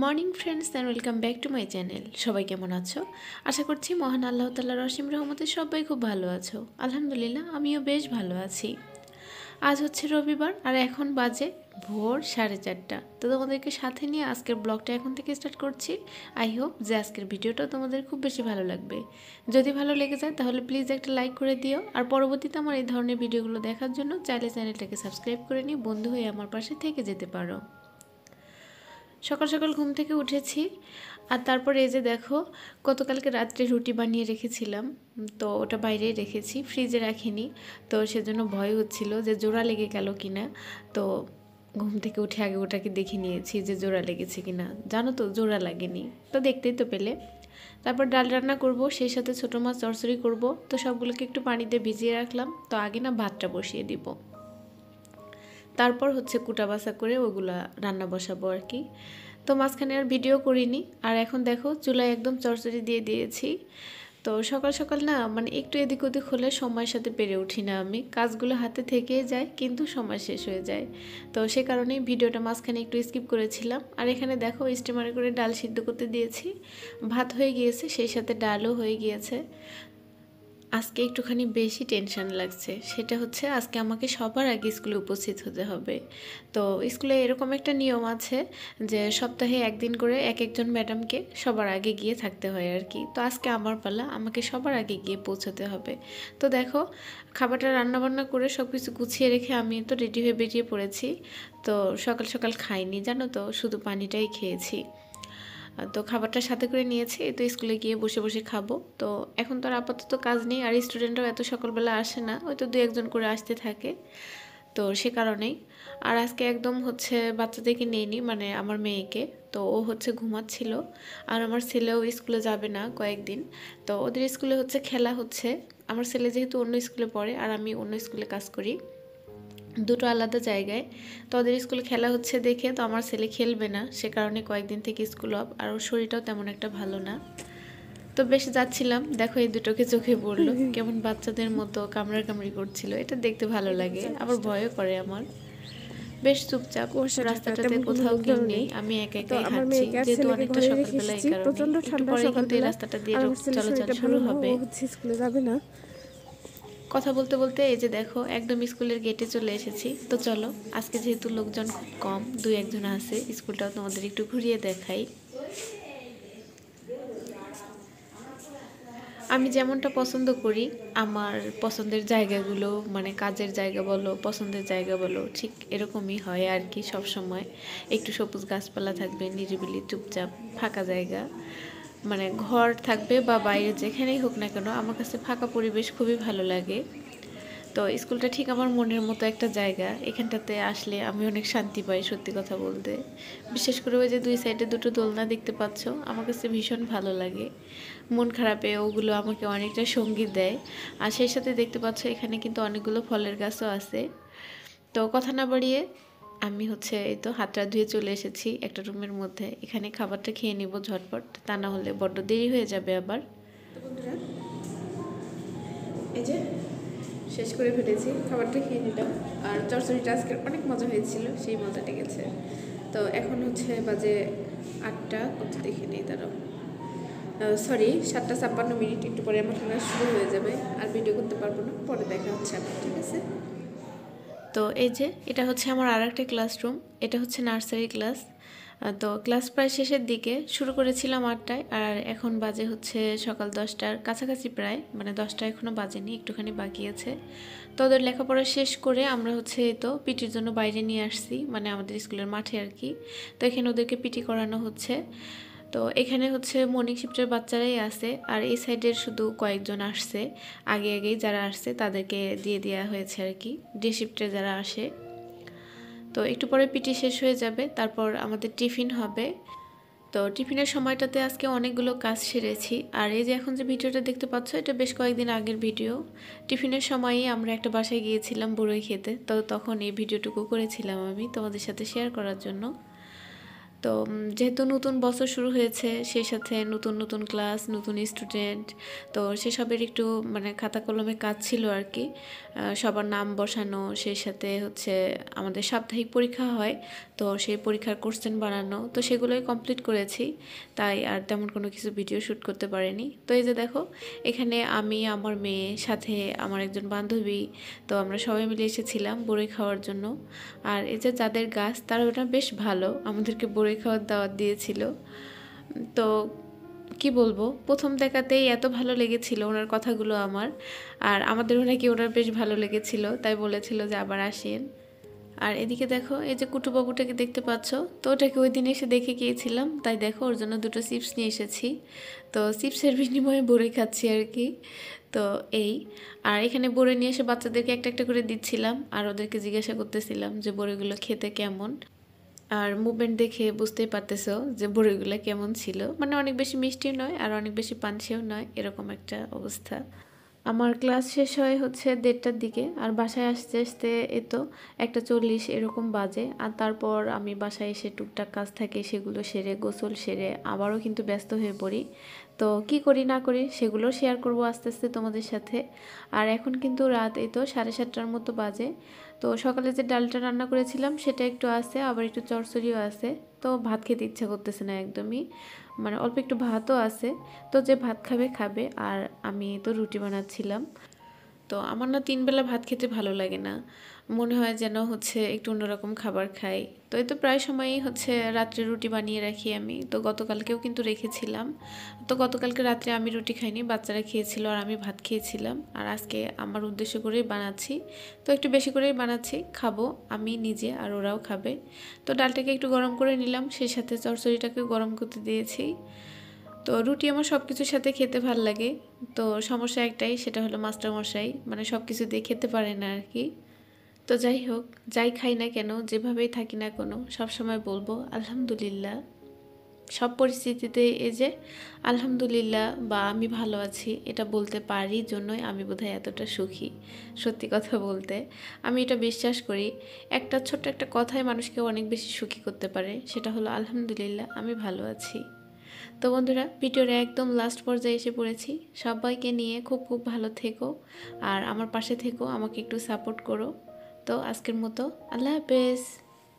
Morning friends and welcome back to my channel. সবাই কেমন আছো? আশা করছি মহান আল্লাহ তাআলার অসীম রহমতে সবাই খুব ভালো আছো। আলহামদুলিল্লাহ আমিও বেশ ভালো আছি। আজ হচ্ছে রবিবার আর এখন বাজে ভোর 4:30। তো তোমাদেরকে সাথে নিয়ে আজকের ব্লগটা এখন থেকে স্টার্ট করছি। আই হোপ যে আজকের ভিডিওটা তোমাদের খুব বেশি ভালো লাগবে। যদি ভালো লেগে যায় তাহলে প্লিজ একটা লাইক করে দিও। আর পরবর্তীতে আমার এই ধরনের ভিডিওগুলো দেখার জন্য চাইলে চ্যানেলটাকে সাবস্ক্রাইব করে নিয়ে বন্ধু হয়ে আমার পাশে থেকে যেতে পারো। সকাল সকাল ঘুম থেকে উঠেছি আর তারপর এই যে দেখো গতকালকে রাত্রে রুটি বানিয়ে রেখেছিলাম, তো ওটা বাইরেই রেখেছি, ফ্রিজে রাখিনি। তো সেজন্য ভয় হচ্ছিল যে জোড়া লেগে গেল কিনা। তো ঘুম থেকে উঠে আগে ওটাকে দেখে নিয়েছি যে জোড়া লেগেছে কিনা। জানো তো জোড়া লাগেনি, তো দেখতেই তো পেলে। তারপর ডাল রান্না করব, সেই সাথে ছোটো মাছ চচ্চড়ি করব। তো সবগুলোকে একটু পানিতে ভিজিয়ে রাখলাম। তো আগে না ভাতটা বসিয়ে দিব, তারপর হচ্ছে কুটা বাছা করে ওগুলা রান্না বসাবো আর কি। তো মাঝখানে আর ভিডিও করিনি। আর এখন দেখো চুলায় একদম চচ্চড়ি দিয়ে দিয়েছি। তো সকাল সকাল না মানে একটু এদিক ওদিক হলে সময়ের সাথে পেরে উঠি না, আমি কাজগুলো হাতে থেকেই যায় কিন্তু সময় শেষ হয়ে যায়। তো সে কারণেই ভিডিওটা মাঝখানে একটু স্কিপ করেছিলাম। আর এখানে দেখো স্টিমারে করে ডাল সিদ্ধ করতে দিয়েছি, ভাত হয়ে গিয়েছে, সেই সাথে ডালও হয়ে গিয়েছে। আজকে একটুখানি বেশি টেনশন লাগছে, সেটা হচ্ছে আজকে আমাকে সবার আগে স্কুলে উপস্থিত হতে হবে। তো স্কুলে এরকম একটা নিয়ম আছে যে সপ্তাহে একদিন করে এক একজন ম্যাডামকে সবার আগে গিয়ে থাকতে হয় আর কি। তো আজকে আমার পালা, আমাকে সবার আগে গিয়ে পৌঁছাতে হবে। তো দেখো খাবারটা রান্নাবান্না করে সব কিছু গুছিয়ে রেখে আমি তো রেডি হয়ে বেরিয়ে পড়েছি। তো সকাল সকাল খাইনি জানো তো, শুধু পানিটাই খেয়েছি। তো খাবারটা সাথে করে নিয়েছি, তো স্কুলে গিয়ে বসে বসে খাবো। তো এখন তো আর আপাতত কাজ নেই, আর স্টুডেন্টরাও এত সকালবেলা আসে না, হয়তো দু একজন করে আসতে থাকে। তো সে কারণেই আর আজকে একদম হচ্ছে বাচ্চাদেরকে নিইনি, মানে আমার মেয়েকে। তো ও হচ্ছে ঘুমাচ্ছিল, আর আমার ছেলেও স্কুলে যাবে না কয়েকদিন। তো ওদের স্কুলে হচ্ছে খেলা হচ্ছে। আমার ছেলে যেহেতু অন্য স্কুলে পড়ে আর আমি অন্য স্কুলে কাজ করি, দুটো আলাদা জায়গায়। তো ওদের স্কুলে খেলা হচ্ছে দেখে তো আমার ছেলে খেলবে না, সে কারণে কয়েকদিন থেকে স্কুল অফ। আর ওর শরীরটাও তেমন একটা ভালো না। তো বেশ যাচ্ছিলাম, দেখো এই দুটোকে চোখে পড়লো, কেমন বাচ্চাদের মতো কামড়াকামড়ি করছিল। এটা দেখতে ভালো লাগে, আবার ভয়ও করে আমার। বেশ চুপচাপ, রাস্তাটাতে কোথাও কেউ নেই, আমি একা একাই হাঁটছি, যেহেতু অনেকটা সকালবেলা এই কারণে। একটু পরে কিন্তু এই রাস্তাটা দিয়ে চলাচল শুরু হবে। স্কুলে যাবে না। কথা বলতে বলতে এই যে দেখো একদম স্কুলের গেটে চলে এসেছি। তো চলো আজকে যেহেতু লোকজন খুব কম, দুই একজন আছে, স্কুলটাও তোমাদের একটু ঘুরিয়ে দেখাই। আমি যেমনটা পছন্দ করি, আমার পছন্দের জায়গাগুলো মানে কাজের জায়গা বলো, পছন্দের জায়গা বলো, ঠিক এরকমই হয় আর কি। সব সময় একটু সবুজ গাছপালা থাকবে, নিরিবিলি চুপচাপ ফাঁকা জায়গা, মানে ঘর থাকবে বা বাইরে যেখানেই হোক না কেন, আমার কাছে ফাঁকা পরিবেশ খুবই ভালো লাগে। তো স্কুলটা ঠিক আমার মনের মতো একটা জায়গা, এখানটাতে আসলে আমি অনেক শান্তি পাই সত্যি কথা বলতে। বিশেষ করে ওই যে দুই সাইডে দুটো দোলনা দেখতে পাচ্ছ, আমার কাছে ভীষণ ভালো লাগে। মন খারাপে ওগুলো আমাকে অনেকটা সঙ্গীত দেয়। আর সেই সাথে দেখতে পাচ্ছ এখানে কিন্তু অনেকগুলো ফলের গাছও আছে। তো কথা না বাড়িয়ে আমি হচ্ছে এই তো হাতটা ধুয়ে চলে এসেছি একটা রুমের মধ্যে। এখানে খাবারটা খেয়ে নিব ঝটপট, তা না হলে বড্ড দেরি হয়ে যাবে আবার। এই যে শেষ করে ফেলেছি, খাবারটা খেয়ে নিলাম। আর চচ্চড়িটা আজকের অনেক মজা হয়েছিল, সেই মজাটা গেছে। তো এখন হচ্ছে বাজে 8টা, কত দেখে নেই তারাও, সরি 7:56। একটু পরে আমার ক্লাস শুরু হয়ে যাবে, আর ভিডিও করতে পারবো না, পরে দেখা হচ্ছে আপনার, ঠিক আছে? তো এই যে এটা হচ্ছে আমার আর একটা ক্লাসরুম, এটা হচ্ছে নার্সারি ক্লাস। তো ক্লাস প্রায় শেষের দিকে, শুরু করেছিলাম 8টায়, আর এখন বাজে হচ্ছে সকাল 10টার কাছাকাছি প্রায়, মানে 10টা এখনও বাজেনি, একটুখানি বাকি আছে। তো ওদের লেখাপড়া শেষ করে আমরা হচ্ছে এই তো পিটির জন্য বাইরে নিয়ে আসছি, মানে আমাদের স্কুলের মাঠে আর কি। তো এখানে ওদেরকে পিটি করানো হচ্ছে। তো এখানে হচ্ছে মর্নিং শিফটের বাচ্চারাই আছে, আর এই সাইডের শুধু কয়েকজন আসছে, আগেই যারা আসছে তাদেরকে দিয়ে দেওয়া হয়েছে আর কি, ডে শিফটে যারা আসে। তো একটু পরে পিটি শেষ হয়ে যাবে, তারপর আমাদের টিফিন হবে। তো টিফিনের সময়টাতে আজকে অনেকগুলো কাজ সেরেছি। আর এই যে এখন যে ভিডিওটা দেখতে পাচ্ছ, এটা বেশ কয়েকদিন আগের ভিডিও। টিফিনের সময়ই আমরা একটা বাসায় গিয়েছিলাম বড়ই খেতে, তো তখন এই ভিডিওটুকু করেছিলাম আমি তোমাদের সাথে শেয়ার করার জন্য। তো যেহেতু নতুন বছর শুরু হয়েছে, সেই সাথে নতুন নতুন ক্লাস, নতুন স্টুডেন্ট, তো সেসবের একটু মানে খাতা কলমে কাজ ছিল আর কি। সবার নাম বসানো, সেই সাথে হচ্ছে আমাদের সাপ্তাহিক পরীক্ষা হয়, তো সেই পরীক্ষার কোশ্চেন বানানো, তো সেগুলোই কমপ্লিট করেছি। তাই আর তেমন কোনো কিছু ভিডিও শ্যুট করতে পারিনি। তো এই যে দেখো, এখানে আমি, আমার মেয়ে, সাথে আমার একজন বান্ধবী, তো আমরা সবাই মিলে এসেছিলাম বড়ই খাওয়ার জন্য। আর এই যে যাদের গাছ, তারা ওটা বেশ ভালো, আমাদেরকে বড়ই খাওয়ার দাওয়াত দিয়েছিল। তো কি বলবো, প্রথম দেখাতেই এত ভালো লেগেছিল ওনার কথাগুলো আমার, আর আমাদেরও নাকি ওনার বেশ ভালো লেগেছিল, তাই বলেছিল যে আবার আসেন। আর এদিকে দেখো, এই যে কুটুবাবুটাকে দেখতে পাচ্ছ, তো ওটাকে ওই দিন এসে দেখে গিয়েছিলাম, তাই দেখো ওর জন্য দুটো চিপস নিয়ে এসেছি। তো চিপসের বিনিময়ে বড়ই খাচ্ছি আর কি। তো এই, আর এখানে বড়ই নিয়ে এসে বাচ্চাদেরকে একটা একটা করে দিচ্ছিলাম, আর ওদেরকে জিজ্ঞাসা করতেছিলাম যে বড়িগুলো খেতে কেমন। আর মুভমেন্ট দেখে বুঝতেই পারতেছো যে বড়িগুলো কেমন ছিল, মানে অনেক বেশি মিষ্টিও নয় আর অনেক বেশি পানসিও নয়, এরকম একটা অবস্থা। আমার ক্লাস শেষ হয় হচ্ছে 1:30টার দিকে, আর বাসায় আসতে আসতে তো 1:40 এরকম বাজে। আর তারপর আমি বাসায় এসে টুকটাক কাজ থাকে, সেগুলো সেরে গোসল সেরে আবারও কিন্তু ব্যস্ত হয়ে পড়ি। তো কি করি না করি সেগুলো শেয়ার করব আস্তে আস্তে তোমাদের সাথে। আর এখন কিন্তু রাত 7:30টার মতো বাজে। তো সকালে যে ডালটা রান্না করেছিলাম সেটা একটু আছে, আবার একটু চচ্চড়িও আছে। তো ভাত খেতে ইচ্ছা করতেছে না একদমই, মানে অল্প একটু ভাতও আছে। তো যে ভাত খাবে খাবে, আর আমি তো রুটি বানাচ্ছিলাম। তো আমার না 3 বেলা ভাত খেতে ভালো লাগে না, মনে হয় যেন হচ্ছে একটু অন্যরকম খাবার খাই। তো এই তো প্রায় সময়ই হচ্ছে রাত্রে রুটি বানিয়ে রাখি আমি, তো গতকালকেও কিন্তু রেখেছিলাম। তো গতকালকে রাত্রে আমি রুটি খাইনি, বাচ্চারা খেয়েছিল আর আমি ভাত খেয়েছিলাম। আর আজকে আমার উদ্দেশ্য করেই বানাচ্ছি, তো একটু বেশি করেই বানাচ্ছি, খাবো আমি নিজে আর ওরাও খাবে। তো ডালটাকে একটু গরম করে নিলাম, সেই সাথে চচ্চড়িটাকেও গরম করতে দিয়েছি। তো রুটি আমার সব কিছুর সাথে খেতে ভাল লাগে। তো সমস্যা একটাই, সেটা হলো মাস্টার মশাই মানে সব কিছু দিয়ে খেতে পারে না আর কি। তো যাই হোক, যাই খাই না কেন, যেভাবেই থাকি না কোনো, সব সময় বলবো আলহামদুলিল্লাহ। সব পরিস্থিতিতে এই যে আলহামদুলিল্লাহ বা আমি ভালো আছি এটা বলতে পারি জন্যই আমি বোধহয় এতটা সুখী। সত্যি কথা বলতে আমি এটা বিশ্বাস করি, একটা ছোট্ট একটা কথাই মানুষকে অনেক বেশি সুখী করতে পারে, সেটা হলো আলহামদুলিল্লাহ আমি ভালো আছি। তো বন্ধুরা, ভিডিওর একদম লাস্ট পর্যায়ে এসে পড়েছি। সবাইকে নিয়ে খুব খুব ভালো থেকো, আর আমার পাশে থেকো, আমাকে একটু সাপোর্ট করো। তো আজকের মতো আল্লাহ হাফেজ।